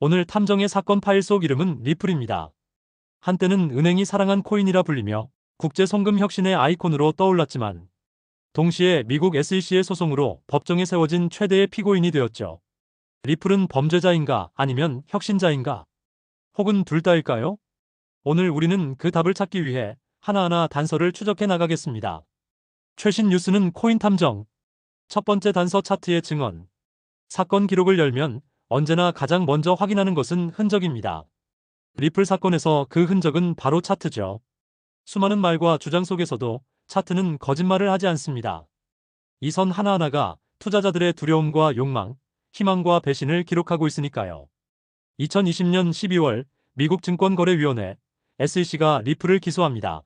오늘 탐정의 사건 파일 속 이름은 리플입니다. 한때는 은행이 사랑한 코인이라 불리며 국제 송금 혁신의 아이콘으로 떠올랐지만 동시에 미국 SEC의 소송으로 법정에 세워진 최대의 피고인이 되었죠. 리플은 범죄자인가 아니면 혁신자인가? 혹은 둘 다일까요? 오늘 우리는 그 답을 찾기 위해 하나하나 단서를 추적해 나가겠습니다. 최신 뉴스는 코인 탐정. 첫 번째 단서 차트의 증언. 사건 기록을 열면 언제나 가장 먼저 확인하는 것은 흔적입니다. 리플 사건에서 그 흔적은 바로 차트죠. 수많은 말과 주장 속에서도 차트는 거짓말을 하지 않습니다. 이 선 하나하나가 투자자들의 두려움과 욕망, 희망과 배신을 기록하고 있으니까요. 2020년 12월 미국 증권거래위원회 SEC가 리플을 기소합니다.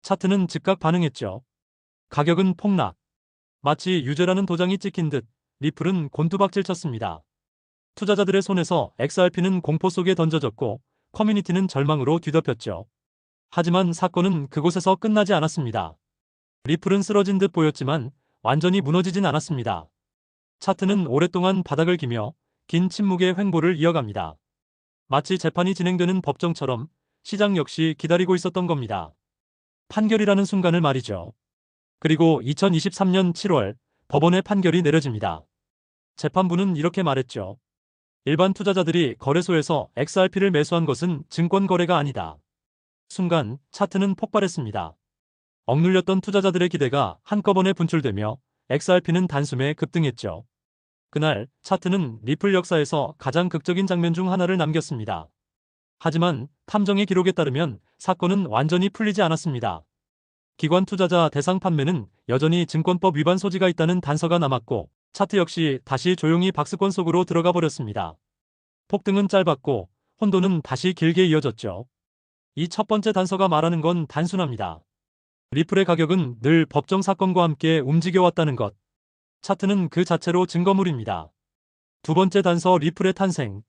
차트는 즉각 반응했죠. 가격은 폭락. 마치 유죄라는 도장이 찍힌 듯 리플은 곤두박질 쳤습니다. 투자자들의 손에서 XRP는 공포 속에 던져졌고 커뮤니티는 절망으로 뒤덮였죠. 하지만 사건은 그곳에서 끝나지 않았습니다. 리플은 쓰러진 듯 보였지만 완전히 무너지진 않았습니다. 차트는 오랫동안 바닥을 기며 긴 침묵의 횡보를 이어갑니다. 마치 재판이 진행되는 법정처럼 시장 역시 기다리고 있었던 겁니다. 판결이라는 순간을 말이죠. 그리고 2023년 7월 법원의 판결이 내려집니다. 재판부는 이렇게 말했죠. 일반 투자자들이 거래소에서 XRP를 매수한 것은 증권 거래가 아니다. 순간 차트는 폭발했습니다. 억눌렸던 투자자들의 기대가 한꺼번에 분출되며 XRP는 단숨에 급등했죠. 그날 차트는 리플 역사에서 가장 극적인 장면 중 하나를 남겼습니다. 하지만 탐정의 기록에 따르면 사건은 완전히 풀리지 않았습니다. 기관 투자자 대상 판매는 여전히 증권법 위반 소지가 있다는 단서가 남았고 차트 역시 다시 조용히 박스권 속으로 들어가 버렸습니다. 폭등은 짧았고 혼돈은 다시 길게 이어졌죠. 이 첫 번째 단서가 말하는 건 단순합니다. 리플의 가격은 늘 법정 사건과 함께 움직여왔다는 것. 차트는 그 자체로 증거물입니다. 두 번째 단서 리플의 탄생.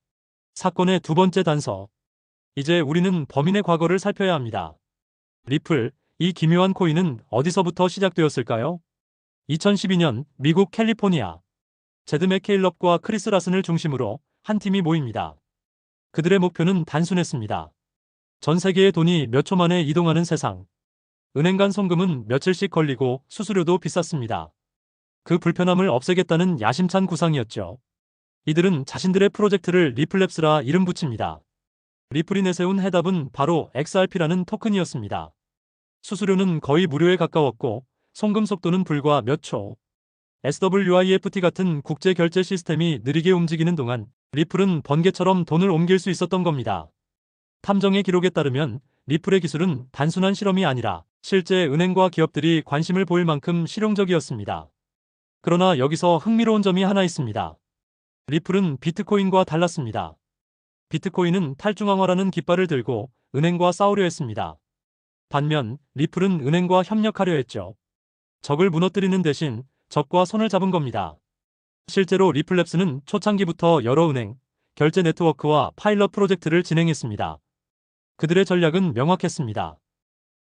사건의 두 번째 단서. 이제 우리는 범인의 과거를 살펴야 합니다. 리플, 이 기묘한 코인은 어디서부터 시작되었을까요? 2012년 미국 캘리포니아. 제드 맥케일럽과 크리스 라슨을 중심으로 한 팀이 모입니다. 그들의 목표는 단순했습니다. 전 세계의 돈이 몇 초 만에 이동하는 세상. 은행 간 송금은 며칠씩 걸리고 수수료도 비쌌습니다. 그 불편함을 없애겠다는 야심찬 구상이었죠. 이들은 자신들의 프로젝트를 리플랩스라 이름 붙입니다. 리플이 내세운 해답은 바로 XRP라는 토큰이었습니다. 수수료는 거의 무료에 가까웠고 송금 속도는 불과 몇 초. SWIFT 같은 국제 결제 시스템이 느리게 움직이는 동안 리플은 번개처럼 돈을 옮길 수 있었던 겁니다. 탐정의 기록에 따르면 리플의 기술은 단순한 실험이 아니라 실제 은행과 기업들이 관심을 보일 만큼 실용적이었습니다. 그러나 여기서 흥미로운 점이 하나 있습니다. 리플은 비트코인과 달랐습니다. 비트코인은 탈중앙화라는 깃발을 들고 은행과 싸우려 했습니다. 반면 리플은 은행과 협력하려 했죠. 적을 무너뜨리는 대신 적과 손을 잡은 겁니다. 실제로 리플랩스는 초창기부터 여러 은행, 결제 네트워크와 파일럿 프로젝트를 진행했습니다. 그들의 전략은 명확했습니다.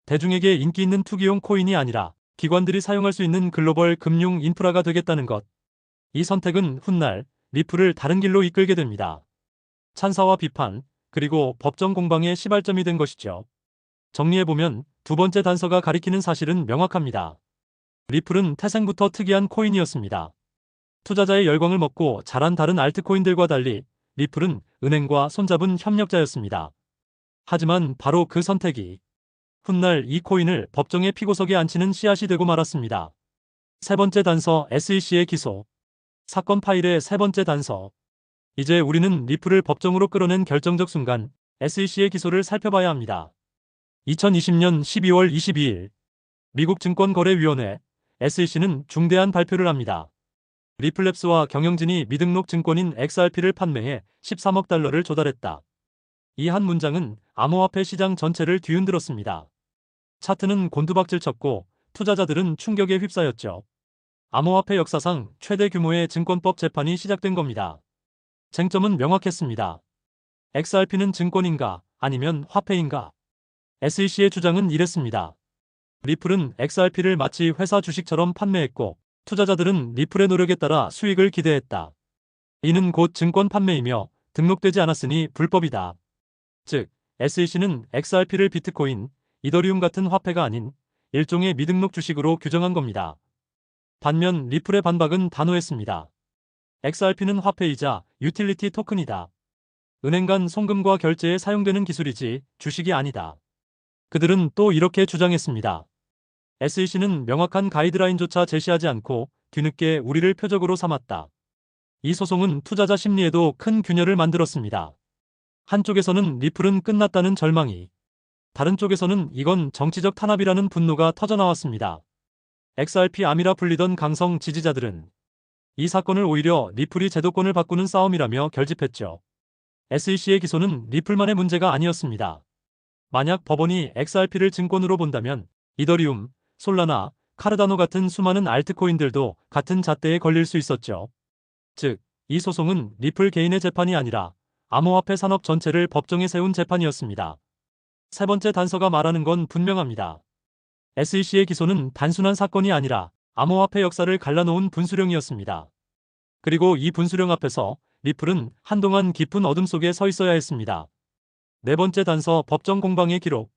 대중에게 인기 있는 투기용 코인이 아니라 기관들이 사용할 수 있는 글로벌 금융 인프라가 되겠다는 것. 이 선택은 훗날 리플을 다른 길로 이끌게 됩니다. 찬사와 비판, 그리고 법정 공방의 시발점이 된 것이죠. 정리해보면 두 번째 단서가 가리키는 사실은 명확합니다. 리플은 태생부터 특이한 코인이었습니다. 투자자의 열광을 먹고 자란 다른 알트코인들과 달리 리플은 은행과 손잡은 협력자였습니다. 하지만 바로 그 선택이 훗날 이 코인을 법정의 피고석에 앉히는 씨앗이 되고 말았습니다. 세 번째 단서 SEC의 기소. 사건 파일의 세 번째 단서. 이제 우리는 리플을 법정으로 끌어낸 결정적 순간 SEC의 기소를 살펴봐야 합니다. 2020년 12월 22일 미국 증권거래위원회 SEC는 중대한 발표를 합니다. 리플랩스와 경영진이 미등록 증권인 XRP를 판매해 13억 달러를 조달했다. 이 한 문장은 암호화폐 시장 전체를 뒤흔들었습니다. 차트는 곤두박질 쳤고 투자자들은 충격에 휩싸였죠. 암호화폐 역사상 최대 규모의 증권법 재판이 시작된 겁니다. 쟁점은 명확했습니다. XRP는 증권인가 아니면 화폐인가? SEC의 주장은 이랬습니다. 리플은 XRP를 마치 회사 주식처럼 판매했고 투자자들은 리플의 노력에 따라 수익을 기대했다. 이는 곧 증권 판매이며 등록되지 않았으니 불법이다. 즉, SEC는 XRP를 비트코인, 이더리움 같은 화폐가 아닌 일종의 미등록 주식으로 규정한 겁니다. 반면 리플의 반박은 단호했습니다. XRP는 화폐이자 유틸리티 토큰이다. 은행 간 송금과 결제에 사용되는 기술이지 주식이 아니다. 그들은 또 이렇게 주장했습니다. SEC는 명확한 가이드라인조차 제시하지 않고 뒤늦게 우리를 표적으로 삼았다. 이 소송은 투자자 심리에도 큰 균열을 만들었습니다. 한쪽에서는 리플은 끝났다는 절망이, 다른 쪽에서는 이건 정치적 탄압이라는 분노가 터져나왔습니다. XRP 암이라 불리던 강성 지지자들은 이 사건을 오히려 리플이 제도권을 바꾸는 싸움이라며 결집했죠. SEC의 기소는 리플만의 문제가 아니었습니다. 만약 법원이 XRP를 증권으로 본다면 이더리움, 솔라나, 카르다노 같은 수많은 알트코인들도 같은 잣대에 걸릴 수 있었죠. 즉, 이 소송은 리플 개인의 재판이 아니라 암호화폐 산업 전체를 법정에 세운 재판이었습니다. 세 번째 단서가 말하는 건 분명합니다. SEC의 기소는 단순한 사건이 아니라 암호화폐 역사를 갈라놓은 분수령이었습니다. 그리고 이 분수령 앞에서 리플은 한동안 깊은 어둠 속에 서 있어야 했습니다. 네 번째 단서, 법정 공방의 기록.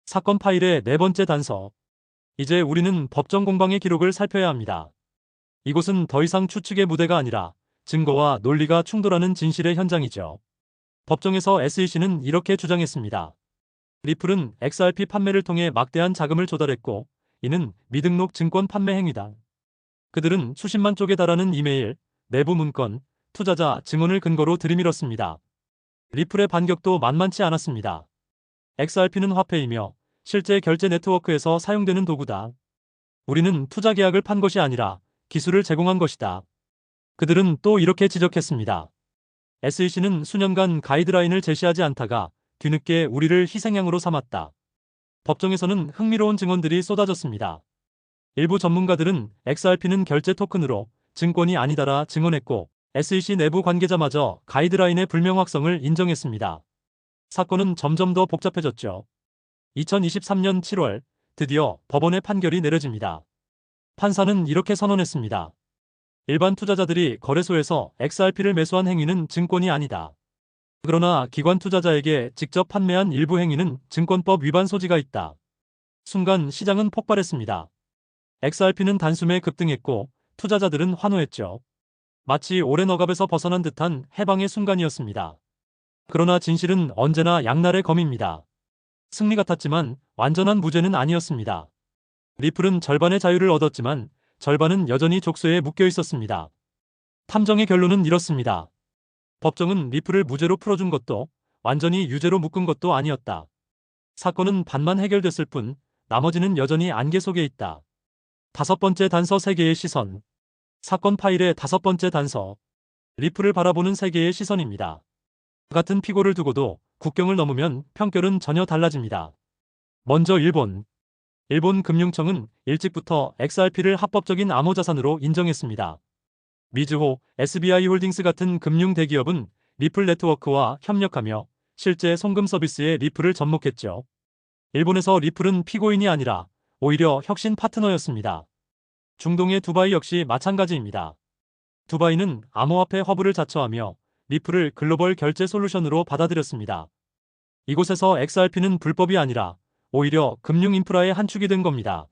사건 파일의 네 번째 단서. 이제 우리는 법정 공방의 기록을 살펴야 합니다. 이곳은 더 이상 추측의 무대가 아니라 증거와 논리가 충돌하는 진실의 현장이죠. 법정에서 SEC는 이렇게 주장했습니다. 리플은 XRP 판매를 통해 막대한 자금을 조달했고, 이는 미등록 증권 판매 행위다. 그들은 수십만 쪽에 달하는 이메일, 내부 문건, 투자자 증언을 근거로 들이밀었습니다. 리플의 반격도 만만치 않았습니다. XRP는 화폐이며 실제 결제 네트워크에서 사용되는 도구다. 우리는 투자 계약을 판 것이 아니라 기술을 제공한 것이다. 그들은 또 이렇게 지적했습니다. SEC는 수년간 가이드라인을 제시하지 않다가 뒤늦게 우리를 희생양으로 삼았다. 법정에서는 흥미로운 증언들이 쏟아졌습니다. 일부 전문가들은 XRP는 결제 토큰으로 증권이 아니다라 증언했고, SEC 내부 관계자마저 가이드라인의 불명확성을 인정했습니다. 사건은 점점 더 복잡해졌죠. 2023년 7월, 드디어 법원의 판결이 내려집니다. 판사는 이렇게 선언했습니다. 일반 투자자들이 거래소에서 XRP를 매수한 행위는 증권이 아니다. 그러나 기관 투자자에게 직접 판매한 일부 행위는 증권법 위반 소지가 있다. 순간 시장은 폭발했습니다. XRP는 단숨에 급등했고 투자자들은 환호했죠. 마치 오랜 억압에서 벗어난 듯한 해방의 순간이었습니다. 그러나 진실은 언제나 양날의 검입니다. 승리 같았지만 완전한 무죄는 아니었습니다. 리플은 절반의 자유를 얻었지만 절반은 여전히 족쇄에 묶여 있었습니다. 탐정의 결론은 이렇습니다. 법정은 리플을 무죄로 풀어준 것도 완전히 유죄로 묶은 것도 아니었다. 사건은 반만 해결됐을 뿐 나머지는 여전히 안개 속에 있다. 다섯 번째 단서, 세계의 시선. 사건 파일의 다섯 번째 단서. 리플을 바라보는 세계의 시선입니다. 같은 피고를 두고도 국경을 넘으면 평결은 전혀 달라집니다. 먼저 일본. 일본 금융청은 일찍부터 XRP를 합법적인 암호자산으로 인정했습니다. 미즈호, SBI 홀딩스 같은 금융 대기업은 리플 네트워크와 협력하며 실제 송금 서비스에 리플을 접목했죠. 일본에서 리플은 피고인이 아니라 오히려 혁신 파트너였습니다. 중동의 두바이 역시 마찬가지입니다. 두바이는 암호화폐 허브를 자처하며 리플을 글로벌 결제 솔루션으로 받아들였습니다. 이곳에서 XRP는 불법이 아니라 오히려 금융 인프라의 한 축이 된 겁니다.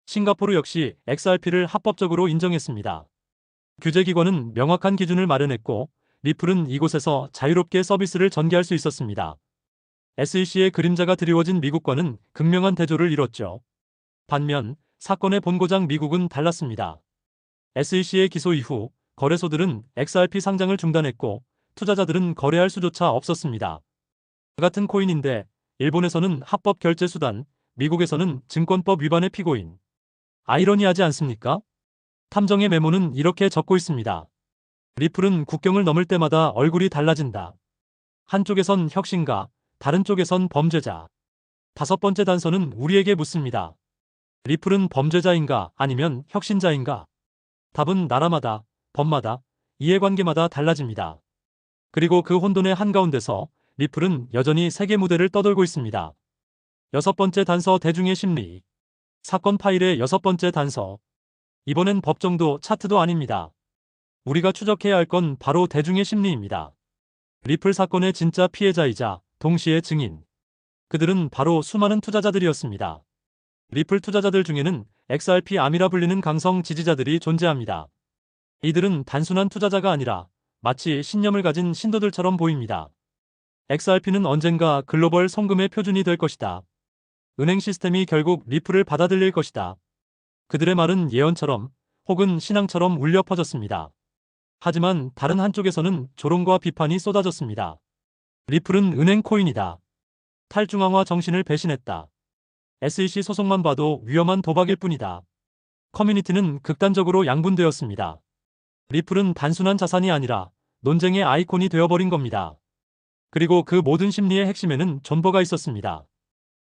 싱가포르 역시 XRP를 합법적으로 인정했습니다. 규제기관은 명확한 기준을 마련했고 리플은 이곳에서 자유롭게 서비스를 전개할 수 있었습니다. SEC의 그림자가 드리워진 미국과는 극명한 대조를 이뤘죠. 반면 사건의 본고장 미국은 달랐습니다. SEC의 기소 이후 거래소들은 XRP 상장을 중단했고 투자자들은 거래할 수조차 없었습니다. 같은 코인인데 일본에서는 합법 결제 수단, 미국에서는 증권법 위반의 피고인. 아이러니하지 않습니까? 탐정의 메모는 이렇게 적고 있습니다. 리플은 국경을 넘을 때마다 얼굴이 달라진다. 한쪽에선 혁신가, 다른 쪽에선 범죄자. 다섯 번째 단서는 우리에게 묻습니다. 리플은 범죄자인가 아니면 혁신자인가? 답은 나라마다, 법마다, 이해관계마다 달라집니다. 그리고 그 혼돈의 한가운데서 리플은 여전히 세계 무대를 떠돌고 있습니다. 여섯 번째 단서, 대중의 심리. 사건 파일의 여섯 번째 단서. 이번엔 법정도 차트도 아닙니다. 우리가 추적해야 할 건 바로 대중의 심리입니다. 리플 사건의 진짜 피해자이자 동시에 증인. 그들은 바로 수많은 투자자들이었습니다. 리플 투자자들 중에는 XRP 암이라 불리는 강성 지지자들이 존재합니다. 이들은 단순한 투자자가 아니라 마치 신념을 가진 신도들처럼 보입니다. XRP는 언젠가 글로벌 송금의 표준이 될 것이다. 은행 시스템이 결국 리플을 받아들일 것이다. 그들의 말은 예언처럼 혹은 신앙처럼 울려 퍼졌습니다. 하지만 다른 한쪽에서는 조롱과 비판이 쏟아졌습니다. 리플은 은행 코인이다. 탈중앙화 정신을 배신했다. SEC 소송만 봐도 위험한 도박일 뿐이다. 커뮤니티는 극단적으로 양분되었습니다. 리플은 단순한 자산이 아니라 논쟁의 아이콘이 되어버린 겁니다. 그리고 그 모든 심리의 핵심에는 존버가 있었습니다.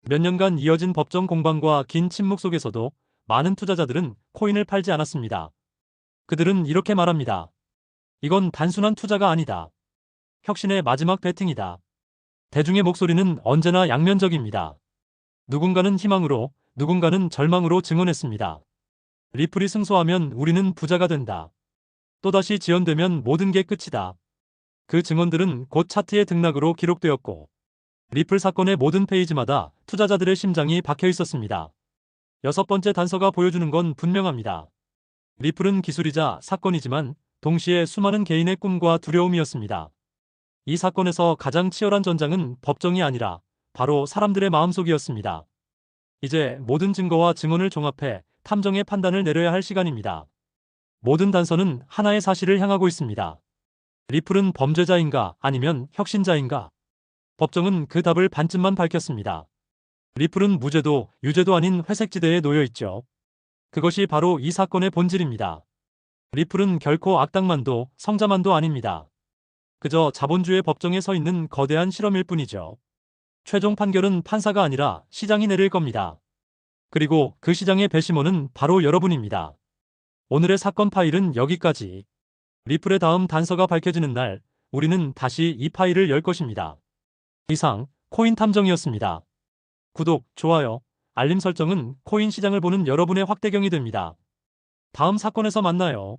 몇 년간 이어진 법정 공방과 긴 침묵 속에서도 많은 투자자들은 코인을 팔지 않았습니다. 그들은 이렇게 말합니다. 이건 단순한 투자가 아니다. 혁신의 마지막 배팅이다. 대중의 목소리는 언제나 양면적입니다. 누군가는 희망으로, 누군가는 절망으로 증언했습니다. 리플이 승소하면 우리는 부자가 된다. 또다시 지연되면 모든 게 끝이다. 그 증언들은 곧 차트의 등락으로 기록되었고, 리플 사건의 모든 페이지마다 투자자들의 심장이 박혀 있었습니다. 여섯 번째 단서가 보여주는 건 분명합니다. 리플은 기술이자 사건이지만 동시에 수많은 개인의 꿈과 두려움이었습니다. 이 사건에서 가장 치열한 전장은 법정이 아니라 바로 사람들의 마음속이었습니다. 이제 모든 증거와 증언을 종합해 탐정의 판단을 내려야 할 시간입니다. 모든 단서는 하나의 사실을 향하고 있습니다. 리플은 범죄자인가 아니면 혁신자인가? 법정은 그 답을 반쯤만 밝혔습니다. 리플은 무죄도 유죄도 아닌 회색지대에 놓여 있죠. 그것이 바로 이 사건의 본질입니다. 리플은 결코 악당만도 성자만도 아닙니다. 그저 자본주의 법정에 서 있는 거대한 실험일 뿐이죠. 최종 판결은 판사가 아니라 시장이 내릴 겁니다. 그리고 그 시장의 배심원은 바로 여러분입니다. 오늘의 사건 파일은 여기까지. 리플의 다음 단서가 밝혀지는 날, 우리는 다시 이 파일을 열 것입니다. 이상, 코인 탐정이었습니다. 구독, 좋아요, 알림 설정은 코인 시장을 보는 여러분의 확대경이 됩니다. 다음 사건에서 만나요.